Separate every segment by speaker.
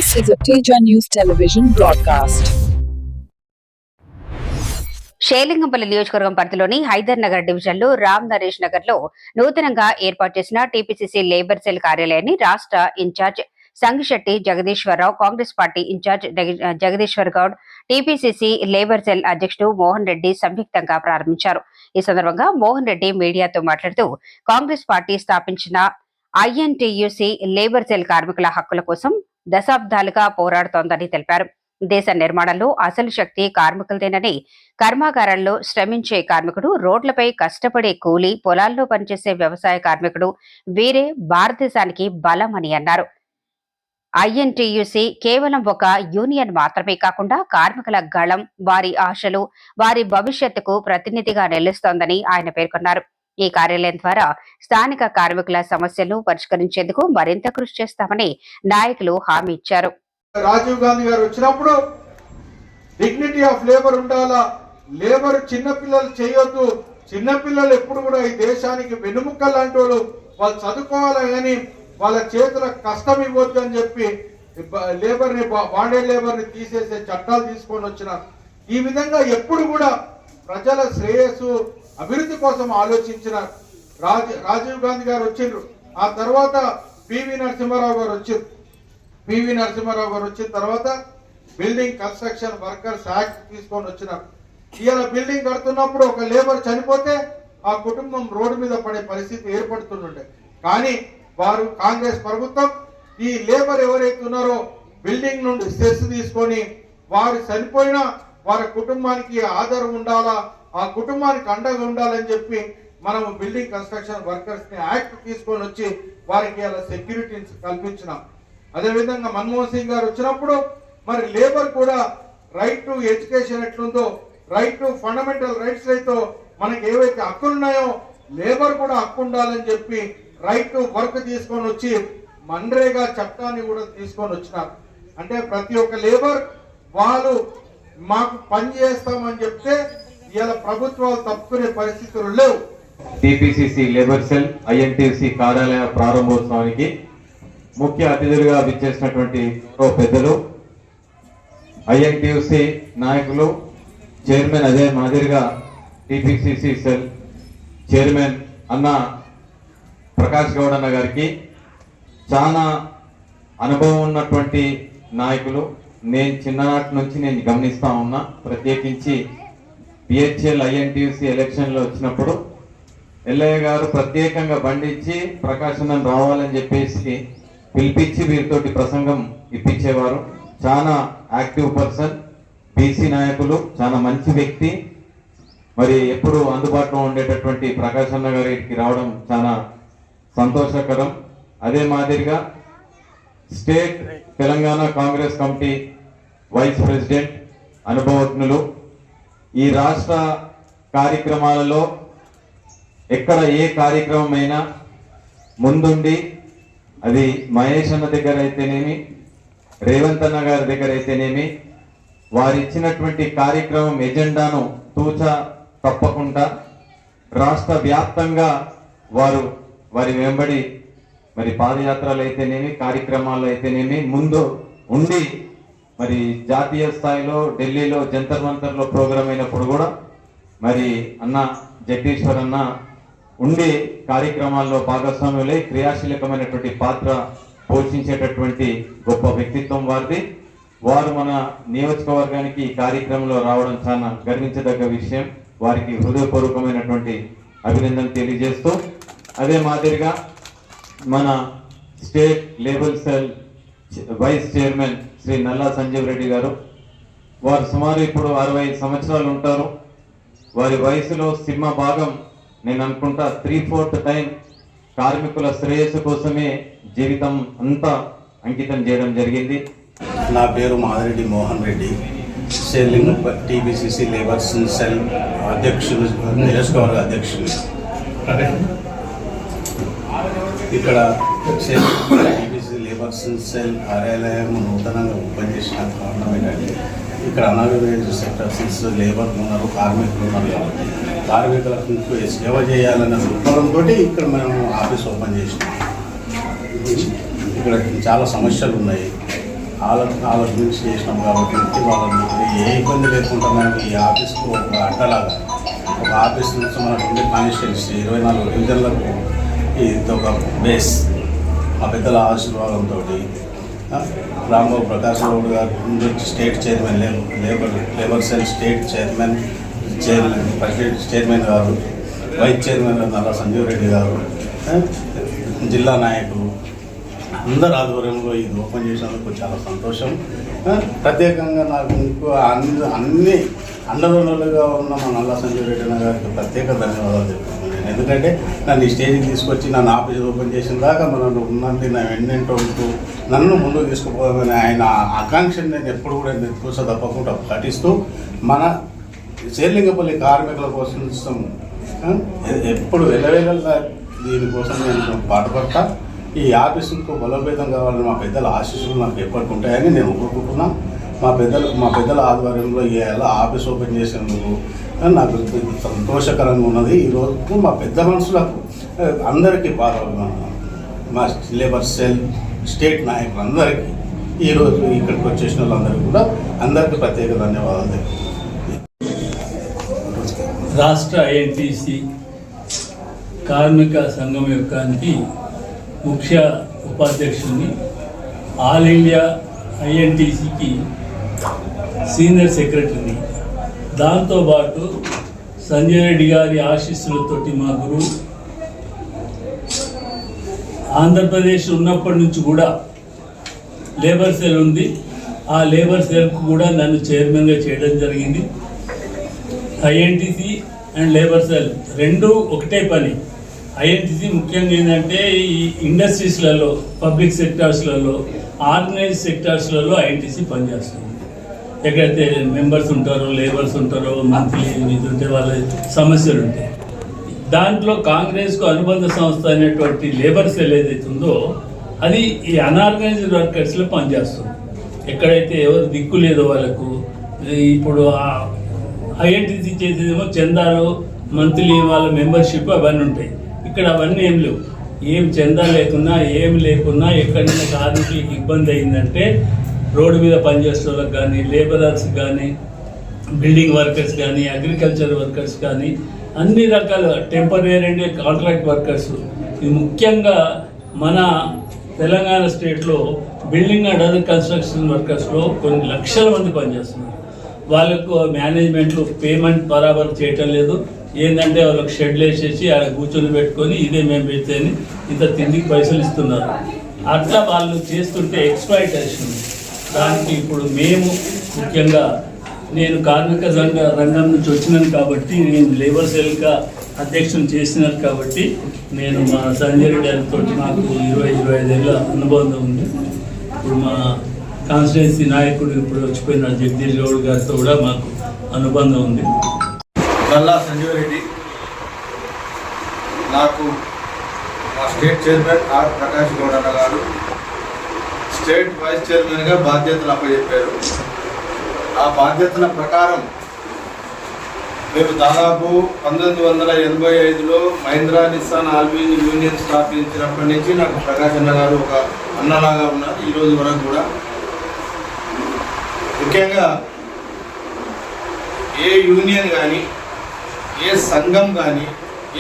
Speaker 1: This is a Teja News Television broadcast.
Speaker 2: Serilingampally నియోజకవర్గం పరిధిలోని హైదర్ నగర్ డివిజన్లో రామ్ నరేష్ నగర్ లో నూతనంగా ఏర్పాటు చేసిన టీపీసీసీ లేబర్ సెల్ కార్యాలయాన్ని రాష్ట్ర in charge Sangishetti Jagadishwararao, Congress party in charge Jagadishwar Goud, TPCC labour cell అధ్యక్షుడు మోహన్ రెడ్డి సంయుక్తంగా ప్రారంభించారు. ఈ సందర్భంగా మోహన్ రెడ్డి మీడియాతో మాట్లాడుతూ కాంగ్రెస్ పార్టీ స్థాపించిన ఐఎన్టీయూసీ లేబర్ సెల్ కార్మికుల హక్కుల కోసం దశాబ్దాలుగా పోరాడుతోందని తెలిపారు. దేశ నిర్మాణంలో అసలు శక్తి కార్మికులదేనని, కర్మాగారాల్లో శ్రమించే కార్మికుడు, రోడ్లపై కష్టపడే కూలీ, పొలాల్లో పనిచేసే వ్యవసాయ కార్మికుడు వీరే భారతదేశానికి బలం అని అన్నారు. ఐఎన్టీయూసీ కేవలం ఒక యూనియన్ మాత్రమే కాకుండా కార్మికుల గళం, వారి ఆశలు, వారి భవిష్యత్తుకు ప్రతినిధిగా నిలుస్తోందని ఆయన పేర్కొన్నారు. ఈ కార్యాలయం ద్వారా స్థానిక కార్మికుల సమస్యలను పరిష్కరించేందుకు మరింత కృషి చేస్తామని నాయకులు హామీ ఇచ్చారు.
Speaker 3: రాజీవ్ గాంధీ గారు వచ్చినప్పుడు డిగ్నిటీ ఆఫ్ లేబర్ ఉండాలా, లేబర్ చిన్నపిల్లలు చేయొద్దు, చిన్నపిల్లలు ఎప్పుడు కూడా ఈ దేశానికి వెనుముక్క లాంటి వాళ్ళు చదువుకోవాలి కానీ వాళ్ళ చేతుల కష్టం ఇవ్వద్దు అని చెప్పి లేబర్ని, బాండెడ్ లేబర్ని తీసేసే చట్టాలు తీసుకొని వచ్చిన. ఈ విధంగా ఎప్పుడు కూడా ప్రజల శ్రేయస్సు, అభివృద్ధి కోసం ఆలోచించిన రాజీవ్ గాంధీ గారు వచ్చిండ్రు. ఆ తర్వాత పివి నరసింహారావు గారు వచ్చిండ్రు. పివి నరసింహారావు గారు వచ్చిన తర్వాత బిల్డింగ్ కన్స్ట్రక్షన్ వర్కర్స్ యాక్ట్ తీసుకొని వచ్చినారు. ఇవాళ బిల్డింగ్ కడుతున్నప్పుడు ఒక లేబర్ చనిపోతే ఆ కుటుంబం రోడ్డు మీద పడే పరిస్థితి ఏర్పడుతుండే. కానీ వారు కాంగ్రెస్ ప్రభుత్వం ఈ లేబర్ ఎవరైతే ఉన్నారో బిల్డింగ్ నుండి సెస్ తీసుకొని వారు చనిపోయినా వారి కుటుంబానికి ఆధారం ఉండాలా, ఆ కుటుంబానికి అండగా ఉండాలని చెప్పి మనము బిల్డింగ్ కన్స్ట్రక్షన్ వర్కర్స్ ని యాక్ట్ తీసుకొని వచ్చి వారికి అలా సెక్యూరిటీని కల్పించినాం. అదేవిధంగా మన్మోహన్ సింగ్ గారు వచ్చినప్పుడు మరి లేబర్ కూడా రైట్ టు ఎడ్యుకేషన్ ఎట్లుందో, రైట్ టు ఫండమెంటల్ రైట్స్ అయితే మనకి ఏవైతే హక్కులు ఉన్నాయో లేబర్ కూడా హక్కు ఉండాలని చెప్పి రైట్ టు వర్క్ తీసుకొని వచ్చి మన్రేగా చట్టాన్ని కూడా తీసుకొని వచ్చినారు. అంటే ప్రతి ఒక్క లేబర్ వాళ్ళు మాకు పని చేస్తామని చెప్తే ఇలా ప్రభుత్వాలు తప్పుకునే పరిస్థితులు లేవు.
Speaker 4: టీపీసీసీ లేబర్ సెల్ ఐఎన్టీసీ కార్యాలయ ప్రారంభోత్సవానికి ముఖ్య అతిథులుగా విచ్చేసినటువంటి పెద్దలు, ఐఎన్టీయూసీ నాయకులు, చైర్మన్, అదే మాదిరిగా టీపీసీసీ సెల్ చైర్మన్ అన్న ప్రకాష్ గౌడ్ అన్న గారికి, చాలా అనుభవం ఉన్నటువంటి నాయకులు. నేను చిన్ననాటి నుంచి నేను గమనిస్తా ఉన్నా, ప్రత్యేకించి పిహెచ్ఎల్ ఐఎన్టీయూసీ ఎలక్షన్లో వచ్చినప్పుడు ఎల్ఐ గారు ప్రత్యేకంగా బండిచ్చి ప్రకాశనం రావాలని చెప్పేసి పిలిపించి వీరితోటి ప్రసంగం ఇప్పించేవారు. చాలా యాక్టివ్ పర్సన్, బీసీ నాయకులు, చాలా మంచి వ్యక్తి. మరి ఎప్పుడు అందుబాటులో ఉండేటటువంటి ప్రకాశ్ అన్న గారికి రావడం చాలా సంతోషకరం. అదే మాదిరిగా state Telangana Congress committee vice president, అనుభవజ్ఞులు, ఈ రాష్ట్ర కార్యక్రమాలలో ఎక్కడ ఏ కార్యక్రమం అయినా ముందుండి, అది మహేష్ అన్న దగ్గర అయితేనేమి, రేవంత్ అన్న గారి దగ్గర అయితేనేమి, వారు ఇచ్చినటువంటి కార్యక్రమం ఎజెండాను తూచా తప్పకుండా రాష్ట్ర వ్యాప్తంగా వారి వెంబడి మరి పాదయాత్రలు అయితేనేమి, కార్యక్రమాలు అయితేనేమి ముందు ఉండి, మరి జాతీయ స్థాయిలో ఢిల్లీలో జంతర్ మంతర్లో ప్రోగ్రాం అయినప్పుడు కూడా మరి అన్న జగదీశ్వర్ అన్న ఉండి కార్యక్రమాల్లో భాగస్వాములై క్రియాశీలకమైనటువంటి పాత్ర పోషించేటటువంటి గొప్ప వ్యక్తిత్వం వారిది. వారు మన నియోజకవర్గానికి ఈ కార్యక్రమంలో రావడం చాలా గర్వించదగ్గ విషయం. వారికి హృదయపూర్వకమైనటువంటి అభినందన తెలియజేస్తూ, అదే మాదిరిగా మన state labour cell vice chairman Shri Nalla Sanjeev Reddy గారు, వారు సుమారు ఇప్పుడు 65 సంవత్సరాలు ఉంటారు. వారి వయసులో సింహ భాగం, నేను అనుకుంటా 3/4 టైం కార్మికుల శ్రేయస్సు కోసమే జీవితం అంతా అంకితం చేయడం జరిగింది.
Speaker 5: నా పేరు Madireddy Mohan Reddy, TPCC labour cell అధ్యక్షులు, నియోజకవర్గ అధ్యక్షులు. ఇక్కడ టీపీసీ లేబర్ సెల్ కార్యాలయం నూతనంగా ఓపెన్ చేసిన కారణం ఏంటంటే ఇక్కడ అనార్గనైజ్డ్ సెక్టర్స్ లేబర్ ఉన్నారు, కార్మికులు ఉన్నారు. కాబట్టి కార్మికులకు సేవ చేయాలన్న దృక్పథంతో ఇక్కడ మేము ఆఫీస్ ఓపెన్ చేసినాం. ఇక్కడ చాలా సమస్యలు ఉన్నాయి. వాళ్ళ గురించి చేసినాం కాబట్టి వాళ్ళని ఏ ఇబ్బంది లేకుండా మేము ఈ ఆఫీస్కు ఒక అడ్డలాగా ఒక ఆఫీస్ నుంచి మనకు ఉండే కాన్స్టిట్యున్సీ 24 డివిజన్లకు ఇది ఒక బేస్. మా పెద్దల ఆశీర్వాదంతో రాంబాబు ప్రకాష్ గౌడ్ గారు state chairman labour cell state president chairman గారు, వైస్ చైర్మన్ నల్ల సంజీవ్ రెడ్డి గారు, జిల్లా నాయకులు అందరి ఆధ్వర్యంలో ఇది ఓపెన్ చేసినందుకు చాలా సంతోషం. ప్రత్యేకంగా నాకు ఇంకో అన్ని అండదండలుగా ఉన్న మా నల్ల సంజీవ్ రెడ్డి గారికి ప్రత్యేక ధన్యవాదాలు చెప్తున్నాను. ఎందుకంటే నన్ను ఈ స్టేజ్కి తీసుకొచ్చి నన్ను ఆఫీస్ ఓపెన్ చేసిన దాకా మనం ఉన్నది నా వెన్నంటూ ఉంటూ నన్ను ముందుకు తీసుకుపోవాలని ఆయన ఆకాంక్షను నేను ఎప్పుడు కూడా నెత్తుకోస తప్పకుండా పాటిస్తూ మన శేర్లింగపల్లి కార్మికుల కోసం ఎప్పుడు వెళ్ళవేళ దీనికోసం నేను పాటుపడతా. ఈ ఆఫీసుకు బలోపేతం కావాలని మా పెద్దల ఆశీస్సులు నాకు ఎప్పటికి ఉంటాయని నేను కోరుకుంటున్నా. మా పెద్దల ఆధ్వర్యంలో ఎలా ఆఫీస్ ఓపెన్ చేసేందుకు నాకు సంతోషకరంగా ఉన్నది. ఈరోజు మా పెద్ద మనుషులకు అందరికీ మా లేబర్ సెల్ స్టేట్ నాయకులందరికీ ఈరోజు ఇక్కడికి వచ్చేసిన వాళ్ళందరికీ కూడా అందరికీ ప్రత్యేక ధన్యవాదాలు తెలుపుతున్నాను.
Speaker 6: రాష్ట్ర ఐఎన్టీసీ కార్మిక సంఘం యొక్కకి ముఖ్య ఉపాధ్యక్షుడిని, ఆల్ ఇండియా ఐఎన్టీసీకి సీనియర్ సెక్రటరీని, దాంతోపాటు సంజయ్ రెడ్డి గారి ఆశీస్సులతోటి మా గురువు ఆంధ్రప్రదేశ్ ఉన్నప్పటి నుంచి కూడా లేబర్ సెల్ ఉంది. ఆ లేబర్ సెల్కు కూడా నన్ను చైర్మన్గా చేయడం జరిగింది. ఐఎన్టీసీ అండ్ లేబర్ సెల్ రెండు ఒకటే పని. ఐఎన్టీసీ ముఖ్యంగా ఏంటంటే ఈ ఇండస్ట్రీస్లలో, పబ్లిక్ సెక్టార్స్లలో, ఆర్గనైజ్ సెక్టార్స్లలో ఐఎన్టీసీ పనిచేస్తుంది. ఎక్కడైతే మెంబర్స్ ఉంటారో, లేబర్స్ ఉంటారో, మంత్లీ ఇది ఉంటే వాళ్ళ సమస్యలు ఉంటాయి. దాంట్లో కాంగ్రెస్కు అనుబంధ సంస్థ అనేటువంటి లేబర్ సెల్ ఏదైతే ఉందో అది ఈ అన్ఆర్గనైజ్డ్ వర్కర్స్లో పనిచేస్తుంది. ఎక్కడైతే ఎవరు దిక్కు లేదో వాళ్ళకు ఇప్పుడు ఐఎన్టీసీ చేసేదేమో చందాలు, మంత్లీ వాళ్ళ మెంబర్షిప్ అవన్నీ ఉంటాయి. ఇక్కడ అవన్నీ ఏం లేవు. ఏం చందా లేకున్నా ఏం లేకున్నా ఎక్కడైనా కార్మికులకి ఇబ్బంది అయిందంటే రోడ్డు మీద పనిచేసే వాళ్ళకి కానీ, లేబరర్స్ కానీ, బిల్డింగ్ వర్కర్స్ కానీ, అగ్రికల్చర్ వర్కర్స్ కానీ, అన్ని రకాల టెంపరీ అండ్ కాంట్రాక్ట్ వర్కర్స్, ఇది ముఖ్యంగా మన తెలంగాణ స్టేట్లో బిల్డింగ్ అండ్ అదర్ కన్స్ట్రక్షన్ వర్కర్స్లో కొన్ని లక్షల మంది పనిచేస్తున్నారు. వాళ్ళకు మేనేజ్మెంట్లు పేమెంట్ బరాబర్ చేయటం లేదు. ఏంటంటే వాళ్ళకి షెడ్లు వేసేసి ఆడ కూర్చొని పెట్టుకొని ఇదే మేము పెడితే ఇంత తిండికి పైసలు ఇస్తున్నారు. అట్లా వాళ్ళు చేస్తుంటే ఎక్స్‌ప్లాయిటేషన్. దానికి ఇప్పుడు మేము ముఖ్యంగా నేను కార్మిక రంగం నుంచి వచ్చినాను కాబట్టి, నేను లేబర్ సెల్గా అధ్యక్షుని చేసినాను కాబట్టి, నేను మా సంజయ్ రెడ్డి గారితో నాకు 20-25 ఏళ్ళ అనుబంధం ఉంది. ఇప్పుడు మా కాన్స్టిట్యున్సీ నాయకుడు ఇప్పుడు వచ్చిపోయిన జగదీష్ గౌడ్ గారితో కూడా మాకు అనుబంధం ఉంది.
Speaker 3: నల్లా సంజీవ్ రెడ్డి నాకు మా state chairman R Prakash Goud అన్న గారు స్టేట్ వైస్ చైర్మన్గా బాధ్యతలు అప్పచెప్పారు. ఆ బాధ్యతల ప్రకారం మేము దాదాపు 1985లో మహీంద్రా నిస్సాన్ ఆల్విన్ యూనియన్ స్థాపించినప్పటి నుంచి నాకు ప్రకాష్ అన్న గారు ఒక అన్నలాగా ఉన్నారు. ఈరోజు వరకు కూడా ముఖ్యంగా ఏ యూనియన్ కానీ, ఏ సంఘం కానీ,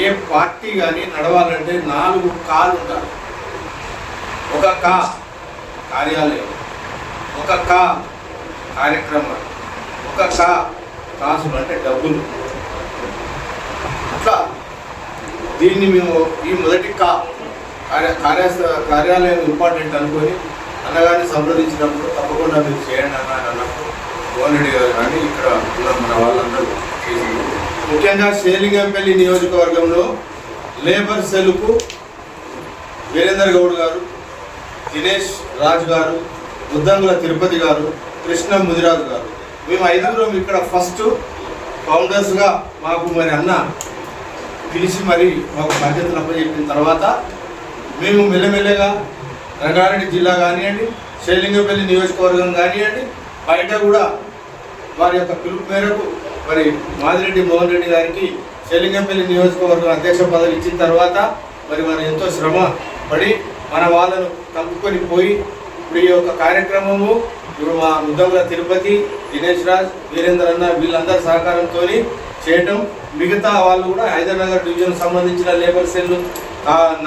Speaker 3: ఏ పార్టీ కానీ నడవాలంటే 4 కాలు ఉండాలి. ఒక కా కార్యాలయం, ఒక కా కార్యక్రమం, ఒక కాసులు అంటే డబ్బులు. అట్లా దీన్ని మేము ఈ మొదటి కార్యాలయం ఇంపార్టెంట్ అనుకొని అన్నగారిని సంప్రదించినప్పుడు తప్పకుండా మీరు చేయండి అన్న అన్నప్పుడు మోహన్ రెడ్డి గారు కానీ ఇక్కడ ఉన్న మన వాళ్ళందరూ చేసింది. ముఖ్యంగా షేర్లింగంపల్లి నియోజకవర్గంలో లేబర్ సెల్కు వీరేందర్ గౌడ్ గారు, దినేష్ రాజ్ గారు, ముద్దంగుల తిరుపతి గారు, కృష్ణ ముదిరాజు గారు, మేము 5గురం ఇక్కడ ఫస్ట్ ఫౌండర్స్గా మాకు మరి అన్న పిలిచి మరి మాకు బాధ్యతలు అప్పచెప్పిన తర్వాత మేము మెల్లమెల్లగా రంగారెడ్డి జిల్లా కానివ్వండి, షేర్లింగంపల్లి నియోజకవర్గం కానివ్వండి, బయట కూడా వారి యొక్క పిలుపు మేరకు మరి మాదిరెడ్డి మోహన్ రెడ్డి గారికి షేర్లింగంపల్లి నియోజకవర్గం అధ్యక్ష పదవి ఇచ్చిన తర్వాత మరి వారు ఎంతో శ్రమ పడి మన వాళ్ళను కలుపుకొని పోయి
Speaker 5: ఇప్పుడు ఈ యొక్క కార్యక్రమము ఇప్పుడు మా ముద్దముల తిరుపతి, దినేష్ రాజ్, వీరేందర్ అన్న వీళ్ళందరి సహకారంతో చేయటం, మిగతా వాళ్ళు కూడా హైదరాబాద్ డివిజన్ సంబంధించిన లేబర్ సెల్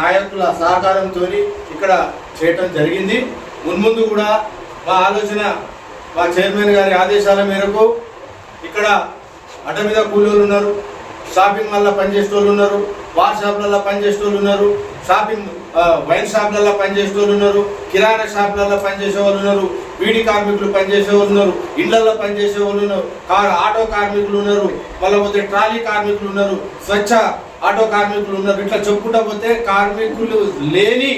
Speaker 5: నాయకుల సహకారంతో ఇక్కడ చేయటం జరిగింది. మున్ముందు కూడా మా ఆలోచన, మా చైర్మన్ గారి ఆదేశాల మేరకు ఇక్కడ అడ్డ మీద కూలీలు ఉన్నారు, షాపింగ్ మాల్లో పనిచేసే వాళ్ళు ఉన్నారు, బార్ షాపులలో పనిచేసే వాళ్ళు ఉన్నారు, వైన్ షాపులలో పనిచేసే వాళ్ళు ఉన్నారు, కిరాణా షాపులలో పనిచేసే వాళ్ళు ఉన్నారు, బీడీ కార్మికులు పనిచేసే వాళ్ళు ఉన్నారు, ఇళ్లలో పనిచేసే వాళ్ళు ఉన్నారు, ఆటో కార్మికులు ఉన్నారు, మళ్ళీ పోతే ట్రాలీ కార్మికులు ఉన్నారు, స్వచ్ఛ ఆటో కార్మికులు ఉన్నారు. ఇట్లా చెప్పుకుంటా పోతే కార్మికులు లేని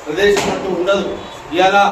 Speaker 5: ప్రదేశం అంటూ ఉండదు. ఇలా